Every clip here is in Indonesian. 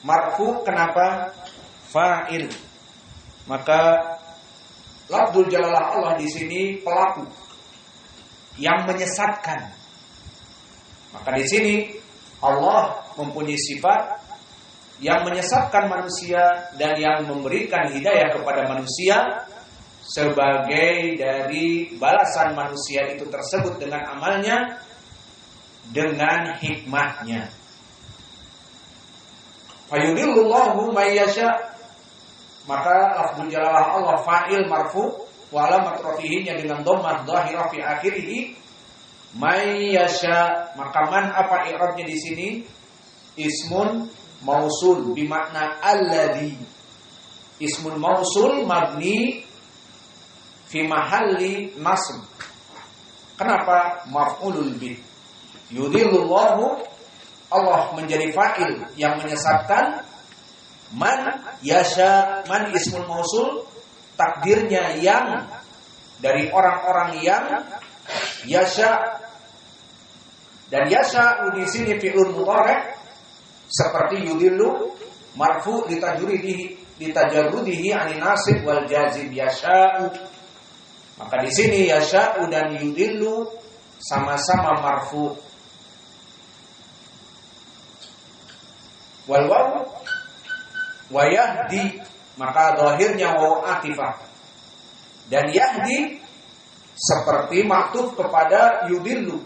Marfu kenapa? Fa'il. Maka lafzul jalalah Allah di sini pelaku yang menyesatkan. Maka di sini Allah mempunyai sifat yang menyesatkan manusia dan yang memberikan hidayah kepada manusia sebagai dari balasan manusia itu tersebut dengan amalnya, dengan hikmahnya. Fayudillullahu may yasha. Maka lafzul jalalah Allah fa'il marfu wa alamat rafihinya dengan dhammah dhahirah fi akhirih may yasha. Maka man apa i'rabnya di sini? Ismun mausul bimakna alladhi. Ismun mausul mabni fi mahalli nasb. Kenapa? Maf'ulul bih. Yudhillullahu, Allah menjadi fa'il yang menyesatkan. Man yasha, man ismul mausul, takdirnya yang dari orang-orang yang yasha. Dan yasha di sini fi'lun mudhari' seperti yudhillu marfu litajarrudihi 'anil nasib wal jazim yasha'u. Maka di sini yasha'u dan yudhillu sama-sama marfu. Wal waw wa yahdi, maka zahirnya waw atifah. Dan yahdi seperti maktuf kepada yudhillu.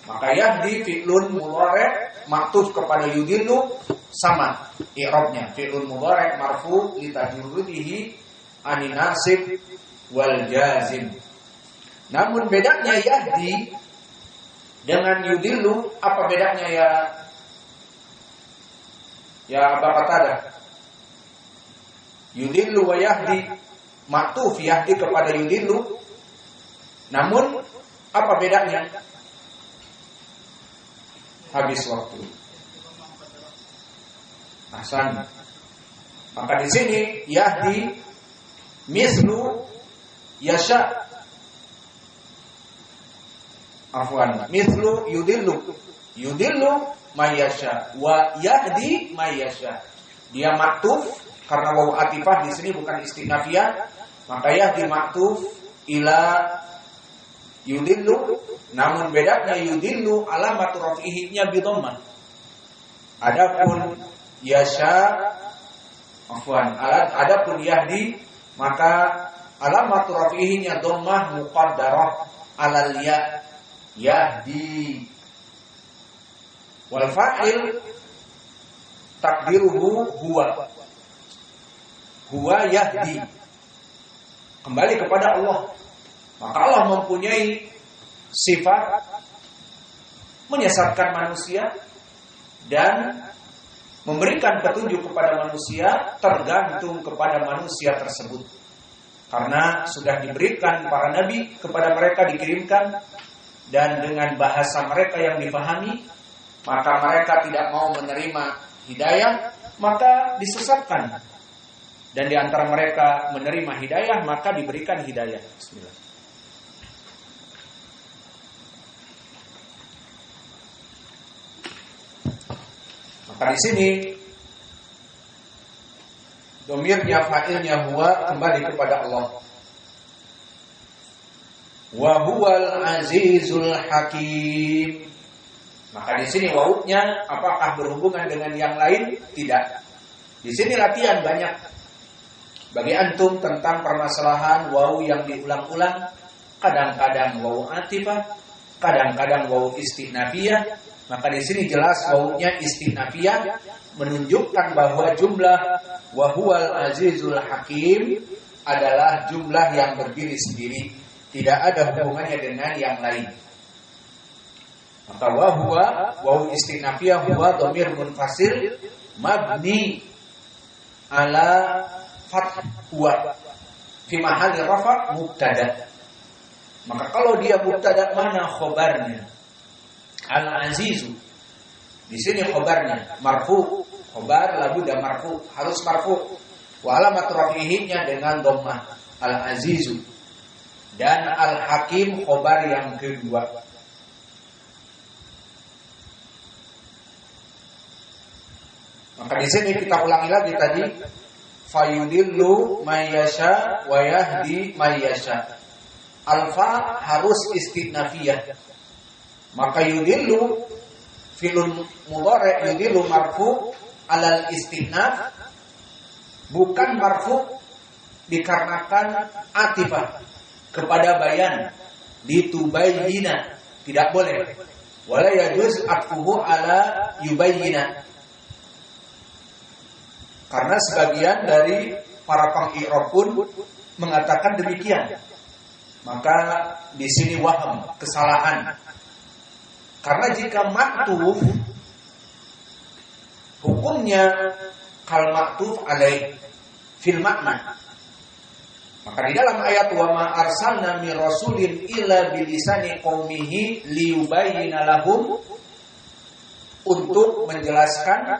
Maka yahdi fi'lun mudhari' maktuf kepada yudhillu sama i'rabnya. Fi'lun mudhari' marfu litajarrudihi 'anil nasib wal jazim. Namun bedanya yahdi dengan yudhillu, apa bedanya ya Bapak Tada? Yudhillu wa yahdi, maktuf yahdi kepada yudhillu. Namun apa bedanya? Habis waktu. Ahsan. Maka di sini yahdi mislu yasha. Afwan, mislu yudhillu. Yudhillu mayasha wa yahdi mayasha. Dia maktuf karena waw atifah di sini bukan istinafiyah, maka yahdi maktuf ila yudhillu. Namun bedanya yudhillu alamat rafihinya bi dhammah. Adapun yasha, afwan, adapun yahdi maka alamat rafihinya dhammah muqaddarah alal ya, yahdi. Wal fa'il takdiruhu huwa yahdi. Kembali kepada Allah. Maka Allah mempunyai sifat menyesatkan manusia dan memberikan petunjuk kepada manusia tergantung kepada manusia tersebut. Karena sudah diberikan para nabi kepada mereka, dikirimkan, dan dengan bahasa mereka yang dipahami, maka mereka tidak mau menerima hidayah, maka disesatkan. Dan di antara mereka menerima hidayah, maka diberikan hidayah. Bismillah. Maka di sini domirnya fa'ilnya huwa kembali kepada Allah. Wa huwal azizul hakim. Maka di sini wawunya apakah berhubungan dengan yang lain? Tidak. Di sini latihan banyak bagi antum tentang permasalahan wawu yang diulang-ulang. Kadang-kadang wawu atifah, kadang-kadang wawu istinafiyah. Maka di sini jelas wawunya istinafiyah, menunjukkan bahwa jumlah wa huwal azizul hakim adalah jumlah yang berdiri sendiri, tidak ada hubungannya dengan yang lain. Maka wa huwa wawu istinafiyah huwa dhamir munfasil mabni ala fath huwa fi mahalli rafa' mubtada. Maka kalau dia mubtada, mana khobarnya? Al-azizu. Di sini khobarnya marfu, khobar labuda marfu, harus marfu. Wa alamat rafihinya dengan dhammah al-azizu. Dan al-hakim khobar yang kedua. Maka di sini kita ulangi lagi tadi, fayudillu mayyasha wa yahdi mayyasha. Alfa harus istinafiyah. Maka yudillu filun mudhari' yudillu marfu alal istinaf, bukan marfu dikarenakan atifah kepada bayan, ditubayyina, tidak boleh. Wala yajuz atfuhu ala yubayyina. Karena sebagian dari para peng-i'rab pun mengatakan demikian. Maka di sini waham, kesalahan. Karena jika ma'tuf hukumnya kal ma'tuf alaih fil makna. Maka di dalam ayat wa ma arsalna mir rasulin illa bilisani qaumihi liyubayyina lahum, untuk menjelaskan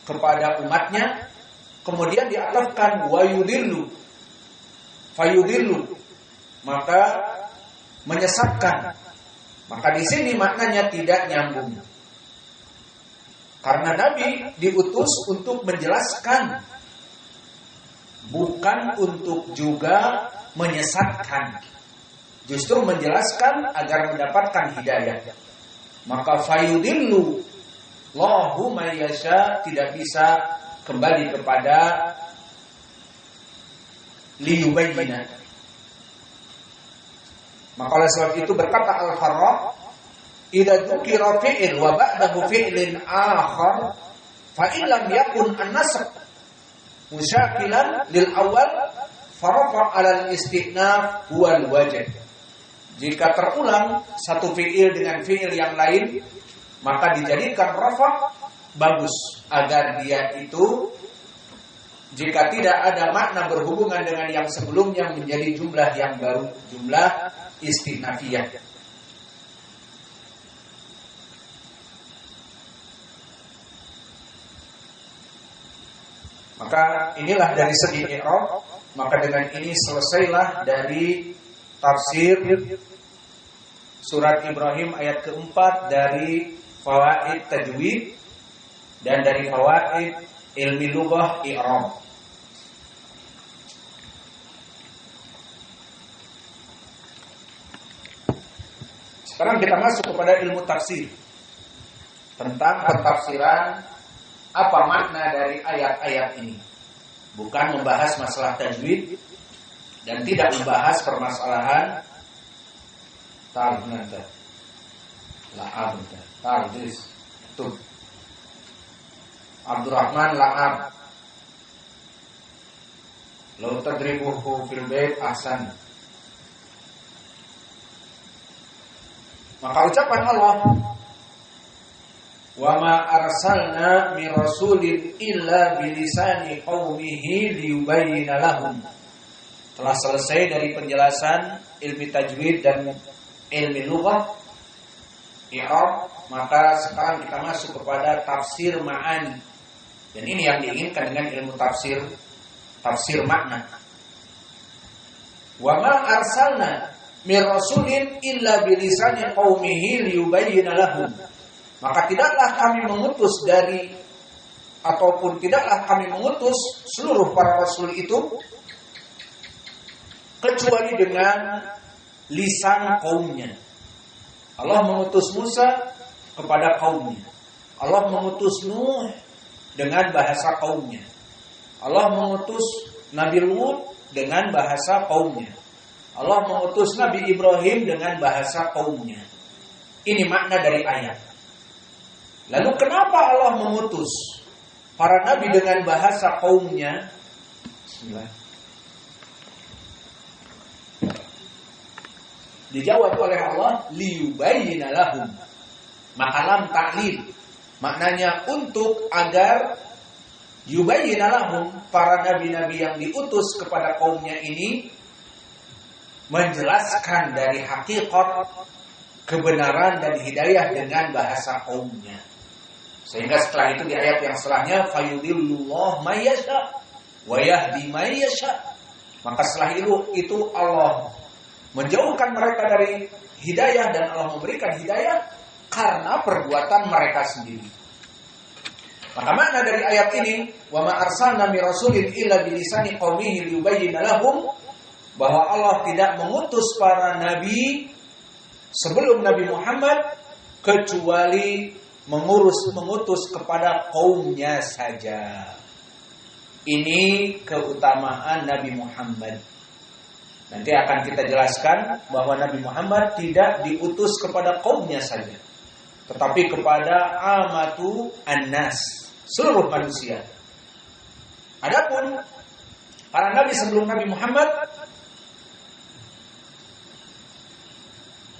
kepada umatnya, kemudian diatafkan wa yudillu fayudillu, maka menyesatkan. Maka di sini maknanya tidak nyambung. Karena Nabi diutus untuk menjelaskan, bukan untuk juga menyesatkan. Justru menjelaskan agar mendapatkan hidayah. Maka fayudillu Allahu mayyasha tidak bisa kembali kepada liyubayyina. Maka oleh sebab itu berkata Al-Farra, idza dzukira fi'il wa ba'dahu fi'lin akhar fa in lam yakun an-nasb musyakilan lil awal farafa 'ala al-istinaf huwa al-wajib. Jika terulang satu fi'il dengan fi'il yang lain, maka dijadikan rafa bagus, agar dia itu jika tidak ada makna berhubungan dengan yang sebelumnya menjadi jumlah yang baru, jumlah istinafiyah. Maka inilah dari segi i'rab. Maka dengan ini selesailah dari tafsir surat Ibrahim ayat keempat dari fawaid tajwid dan dari fawaid ilmi lughah i'rab. Sekarang kita masuk kepada ilmu tafsir, tentang pentafsiran apa makna dari ayat-ayat ini. Bukan membahas masalah tajwid dan tidak membahas permasalahan tarjih, la'ab, tarjih, tub. Abdurrahman la'ab, law tadribuhu fil bait ahsan. Maka ucapan Allah, wa ma arsalna mir rasulin illa bilisani qaumihi liyubayyina lahum, telah selesai dari penjelasan ilmu tajwid dan ilmu lughah i'rab. Maka sekarang kita masuk kepada tafsir ma'ani, dan ini yang diinginkan dengan ilmu tafsir, tafsir makna. Wa ma arsalna mir rasulin illa bilisani qaumihi liyubayyina lahum, maka tidaklah kami mengutus dari, ataupun tidaklah kami mengutus seluruh para rasul itu kecuali dengan lisan kaumnya. Allah mengutus Musa kepada kaumnya. Allah mengutus Nuh dengan bahasa kaumnya. Allah mengutus Nabi Lut dengan bahasa kaumnya. Allah mengutus Nabi Ibrahim dengan bahasa kaumnya. Ini makna dari ayat. Lalu kenapa Allah mengutus para nabi dengan bahasa kaumnya? Bismillah. Dijawab oleh Allah, liyubayyina lahum. Maka lam ta'lil, maknanya untuk agar yubayyina lahum, para nabi-nabi yang diutus kepada kaumnya ini menjelaskan dari hakikat kebenaran dan hidayah dengan bahasa kaumnya. Sehingga setelah itu di ayat yang setelahnya, fayudillullah mayyasha wa yahdi mayyasha. Maka setelah itu Allah menjauhkan mereka dari hidayah dan Allah memberikan hidayah karena perbuatan mereka sendiri. Maka makna dari ayat ini, wa ma arsalna mir rasulin illa bilisani qaumihi liyubayyana lahum, bahwa Allah tidak mengutus para nabi sebelum Nabi Muhammad kecuali mengutus kepada kaumnya saja. Ini keutamaan Nabi Muhammad. Nanti akan kita jelaskan bahwa Nabi Muhammad tidak diutus kepada kaumnya saja, tetapi kepada amatu annas, seluruh manusia. Adapun para nabi sebelum Nabi Muhammad,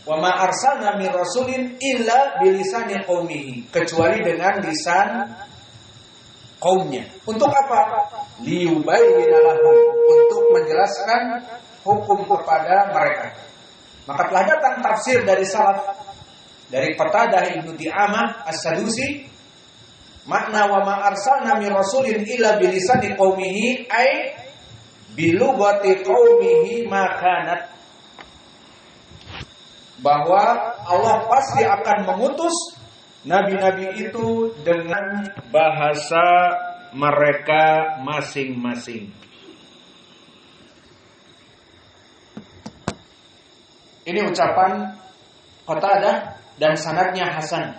wa ma arsalna mir rasulin illa bilisani qaumihi, kecuali dengan lisan kaumnya. Untuk apa? Liyubayyana lahum, untuk menjelaskan hukum kepada mereka. Maka telah datang tafsir dari salaf, dari Qatadah Ibnu Di'amah As-Sadusi, makna wa ma arsalna mir rasulin illa bilisani qaumihi ay bilugati qaumihi makanat, bahwa Allah pasti akan mengutus nabi-nabi itu dengan bahasa mereka masing-masing. Ini ucapan Qatadah dan sanadnya hasan.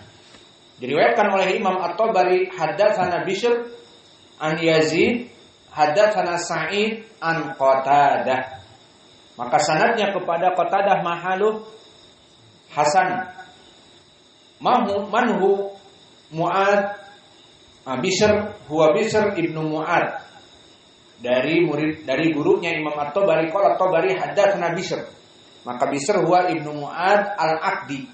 Diriwayatkan oleh Imam At-Tabari, haddatsana Bishr an Yazid, haddatsana Sa'id an Qatadah. Maka sanadnya kepada Qatadah mahaluh hasan. Manhu Mu'ad Bishr huwa Bishr ibnu Mu'ad, dari gurunya Imam At-Tabari, qala At-Tabari haddatsana Bishr. Maka Bishr huwa ibnu Mu'ad al-Aqdi.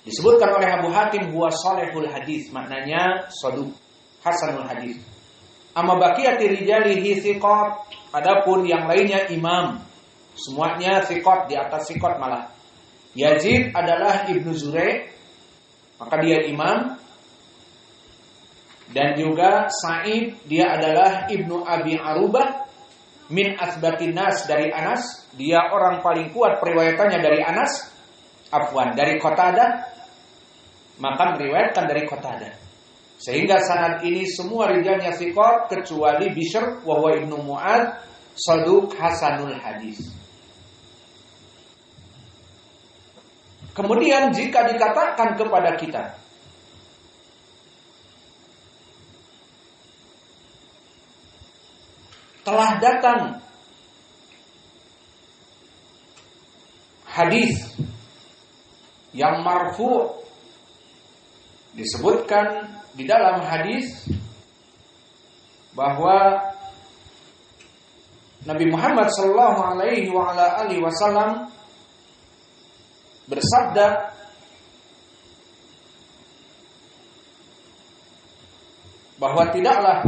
Disebutkan oleh Abu Hatim huwa salihul hadis, maknanya saduq, hasanul hadis. Amma baqiyati rijalihi thiqat, adapun yang lainnya imam, semuanya thiqat, di atas thiqat malah. Yazid adalah ibnu Zurai, maka dia imam. Dan juga Sa'id, dia adalah ibnu Abi Arubah min asbatin nas, dari Anas, dia orang paling kuat periwayatannya dari Anas, dari Qatadah, maka meriwayatkan dari Qatadah. Sehingga sanad ini semua rijalnya thiqat kecuali Bishr wa huwa ibnu Mu'ad saduq hasanul hadis. Kemudian jika dikatakan kepada kita telah datang hadis yang marfu', disebutkan di dalam hadis bahwa Nabi Muhammad sallallahu alaihi wasallam bersabda, bahwa tidaklah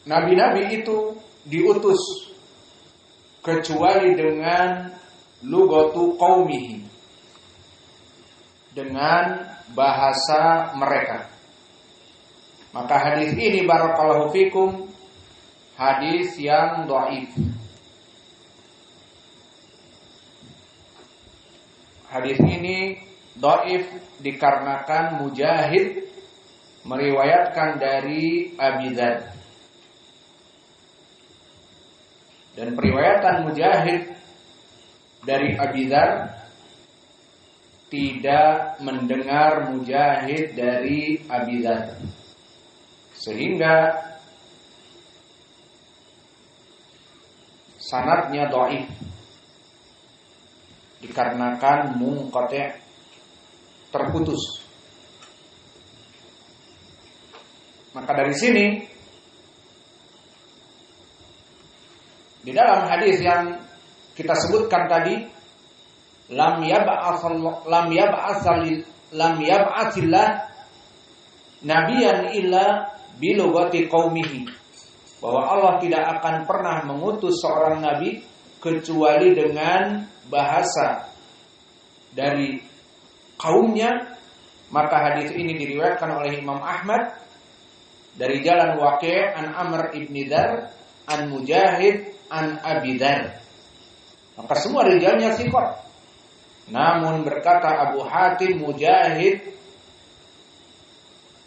nabi-nabi itu diutus kecuali dengan lugatu qaumihi, dengan bahasa mereka. Maka hadis ini barakallahu fikum hadis yang dhaif. Hadis ini dhaif dikarenakan Mujahid meriwayatkan dari Abi Dzar. Dan periwayatan Mujahid dari Abi Dzar tidak mendengar Mujahid dari Abi Dzar, sehingga sanadnya dhaif dikarenakan munqati', terputus. Maka dari sini di dalam hadis yang kita sebutkan tadi, lam yab'atsillah nabiyan illa bilugati qaumihi, bahwa Allah tidak akan pernah mengutus seorang nabi kecuali dengan bahasa dari kaumnya. Maka hadis ini diriwayatkan oleh Imam Ahmad dari jalan Waqi' an Amr ibn Dzar an Mujahid an Abi Dzar. Maka semua rijalnya thiqat. Namun berkata Abu Hatim, Mujahid